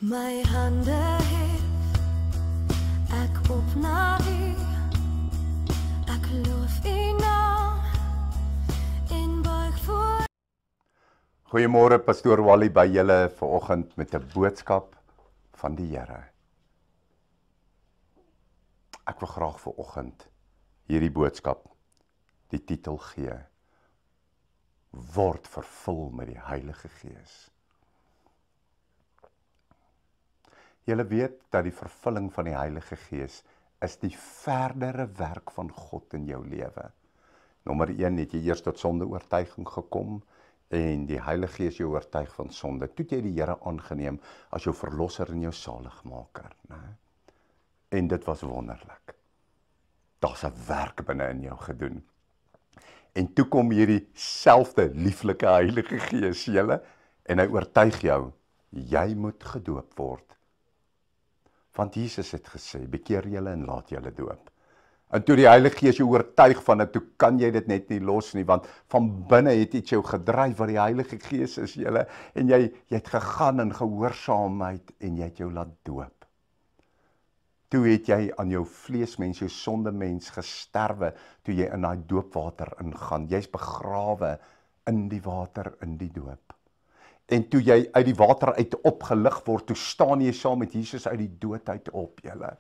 My hande hef ek op na U. Ek loof U naam en buig voor. Goeiemôre Pastoor Wally by julle vanoggend met 'n boodskap van die Here. Ek wil graag vanoggend hierdie boodskap die titel gee: Word vervul met die Heilige Gees. Julle weet dat die vervulling van die Heilige Gees is die verdere werk van God in jou lewe. Nommer 1, het jy eers tot sondeoortuiging gekom en die Heilige Gees jou oortuig van sonde. Toe het jy die Here aangeneem as jou verlosser en jou saligmaker, né? En dit was wonderlik. Daar's 'n werk binne in jou gedoen. En toe kom hierdie selfde lieflike Heilige Gees julle en hy oortuig jou, jy moet gedoop word. Want Jesus het gesê, bekeer julle en laat julle doop. En toe die Heilige Gees jou oortuig van dit, toe kan jy dit net nie los nie, want van binne het iets jou gedryf wat die Heilige Gees is julle, en jy het gegaan in gehoorsaamheid en jy het jou laat doop. Toe het jy aan jou vleesmens, jou sondemens gesterwe, toe jy in daai doopwater ingaan. Jy's begrawe in die water, in die doop. En toe jy uit die water uit opgelig word, toe staan jy saam met Jesus uit die dood uit op, julle.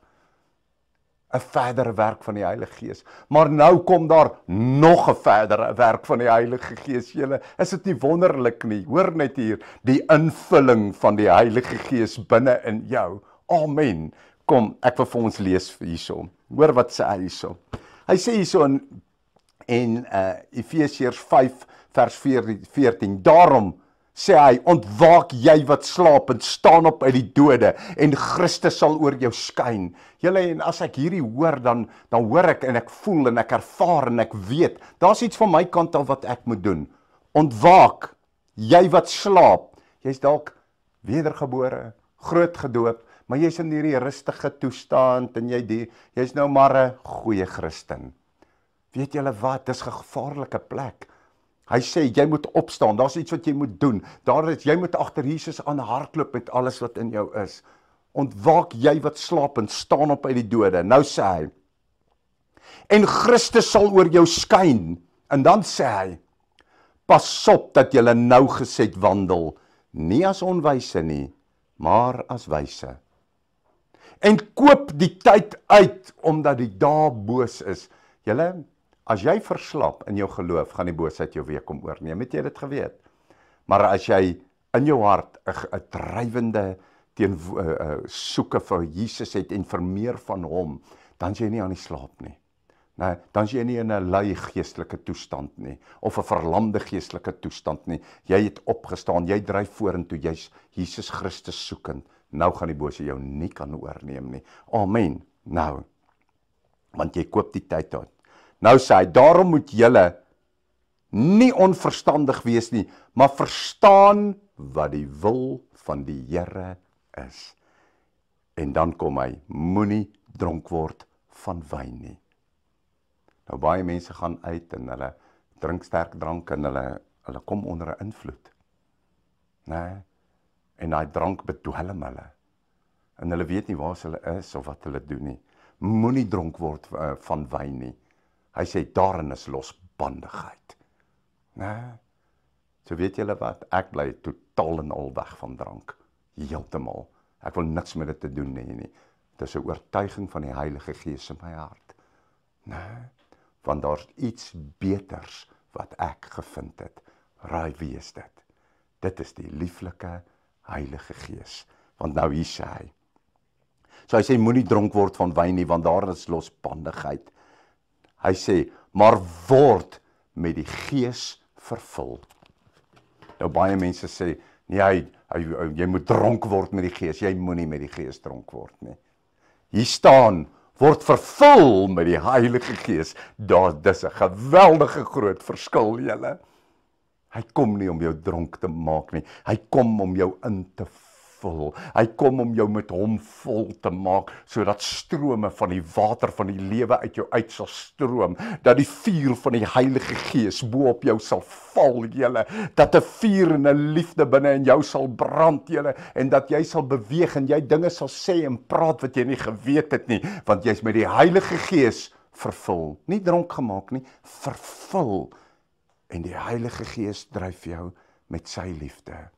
'n verdere werk van die Heilige Gees. Maar nou kom daar nog 'n verdere werk van die Heilige Gees, julle. Is dit nie wonderlik nie? Hoor net hier, die invulling van die Heilige Gees binne in jou. Amen. Kom, ek wil vir ons lees hierso. Hoor wat sê hy hierso. Hy sê hierso in Efesiërs 5 vers 14, daarom sê hy, ontwaak jy wat slaap en staan op uit die dode en Christus sal oor jou skyn. Julle, en as ek hierdie hoor, dan hoor ek en ek voel en ek ervaar en ek weet, daar's iets van my kant af wat ek moet doen. Ontwaak, jy wat slaap. Jy's dalk wedergebore, groot gedoop, maar jy's in hierdie rustige toestand en jy's nou maar 'n goeie Christen. Weet julle wat, dis 'n gevaarlike plek. Hy sê, jy moet opstaan, daar's iets wat jy moet doen. Jy moet agter Jesus aan hardloop met alles wat in jou is. Ontwaak jy wat slaap en staan op uit die dode. Nou sê hy, en Christus sal oor jou skyn. En dan sê hy, pas op dat jy nougeset wandel, nie as onwyse nie, maar as wyse. En koop die tyd uit, omdat die dae boos is. Julle, as jy verslap in jou geloof, gaan die boosheid jou weer kom oorneem. Het jy dit geweet? Maar as jy in jou hart 'n drywende soeke vir Jesus het en vir meer van hom, dan is jy nie aan die slaap nie. Nee, dan is jy nie in 'n lui geestelike toestand nie, of 'n verlamde geestelike toestand nie. Jy het opgestaan, jy dryf vorentoe, jy's Jesus Christus soekend. Nou gaan die bose jou nie kan oorneem nie. Amen. Nou, want jy koop die tyd uit. Nou sê hy, daarom moet julle nie onverstandig wees nie, maar verstaan wat die wil van die Here is. En dan kom hy, moenie dronk word van wyn nie. Nou baie mense gaan uit en hulle drink sterk drank en hulle kom onder 'n invloed. Nee, en daai drank bedwelm hulle. En hulle weet nie waar hulle is of wat hulle doen nie. Moenie dronk word van wyn nie. Hy sê, daarin is losbandigheid. Nee. So weet julle wat, ek bly totaal en al weg van drank. Heeltemal. Ek wil niks met dit te doen nie. Dit is 'n oortuiging van die Heilige Gees in my hart. Nee. Want daar's iets beters wat ek gevind het. Raai wie is dit? Dit is die lieflike Heilige Gees. Want nou hier sê hy. So hy sê, moenie dronk word van wyn nie, want daar is losbandigheid. Hy sê, maar word met die Gees vervul. Nou baie mense sê, nee, jy moet dronk word met die Gees, jy moenie met die Gees dronk word nie. Hier staan, word vervul met die Heilige Gees. Dis 'n geweldige groot verskil, julle. Hy kom nie om jou dronk te maak nie, hy kom om jou in te vul. Hy kom om jou met hom vol te maak, sodat strome van die water van die lewe uit jou uit sal stroom, dat die vuur van die Heilige Gees bo op jou sal val, julle, dat 'n vuur en 'n liefde binne in jou sal brand, julle, en dat jy sal beweeg en jy dinge sal sê en praat wat jy nie geweet het nie, want jy's met die Heilige Gees vervul, nie dronk gemaak nie, vervul, en die Heilige Gees dryf jou met sy liefde.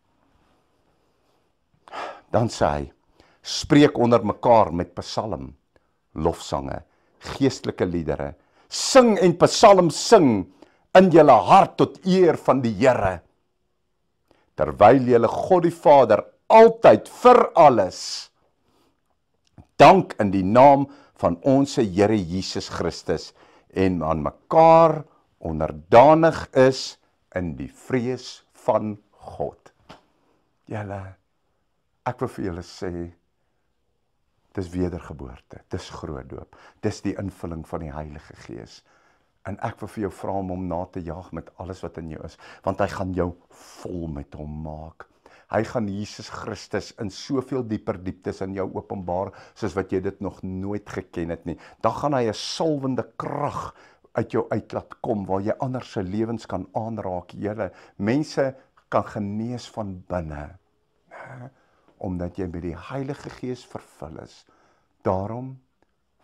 Dan sê hy, spreek onder mekaar met psalm, lofsange, geestelike liedere, sing en psalm sing in julle hart tot eer van die Here, terwyl julle God die Vader altyd vir alles dank in die naam van ons Here Jesus Christus en aan mekaar onderdanig is in die vrees van God. Julle, ek wil vir julle sê, dis wedergeboorte, dis groot doop, dis die invulling van die Heilige Gees. En ek wil vir jou vra om hom na te jaag met alles wat in jou is, want hy gaan jou vol met hom maak. Hy gaan Jesus Christus in soveel dieper dieptes in jou openbaar, soos wat jy dit nog nooit geken het nie. Dan gaan hy 'n salwende krag uit jou uit laat kom, waar jy ander se lewens kan aanraak, Here. Mense kan genees van binne, omdat jy met die Heilige Gees vervul is. Daarom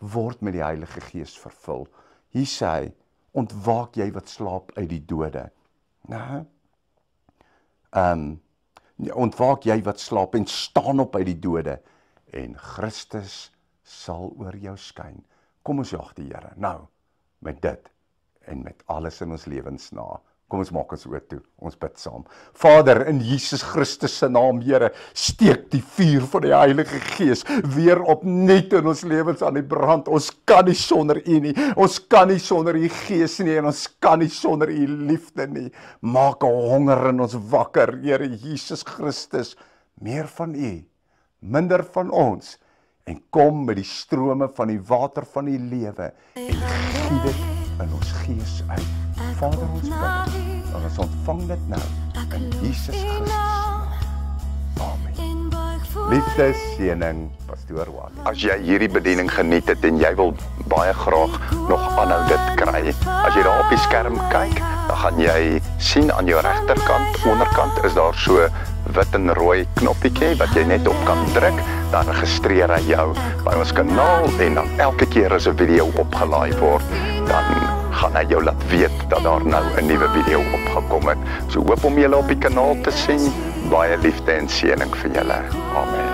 word met die Heilige Gees vervul. Hier sê hy, ontwaak jy wat slaap uit die dode. Ontwaak jy wat slaap en staan op uit die dode, en Christus sal oor jou skyn. Kom ons jaag die Here, nou, met dit, en met alles in ons lewens na. Kom ons maak ons oë toe, ons bid saam. Vader, in Jesus Christus se naam, Here, steek die vuur van die Heilige Gees weer opnuut in ons lewens aan die brand. Ons kan nie sonder U nie, ons kan nie sonder U Gees nie, en ons kan nie sonder U liefde nie. Maak 'n honger in ons wakker, Here Jesus Christus, meer van U, minder van ons, en kom met die strome van die water van die lewe, en giet dit in ons gees uit. Vader, ons bid, en ons ontvang dit nou, in Jesus Christus. Amen. Liefde, seëning, Pastoor Wally. As jy hierdie bediening geniet het, en jy wil baie graag nog aanhou dit kry, as jy daar op die skerm kyk, dan gaan jy sien aan jou regterkant, onderkant, is daar so wit en rooi knoppietjie, wat jy net op kan druk, dan registreer hy jou by ons kanaal, en dan elke keer as 'n video opgelaai word, dan gaan hy jou laat weet dat daar nou 'n nuwe video opgekom het. So hoop om julle op die kanaal te sien. Baie liefde en seëning vir julle. Amen.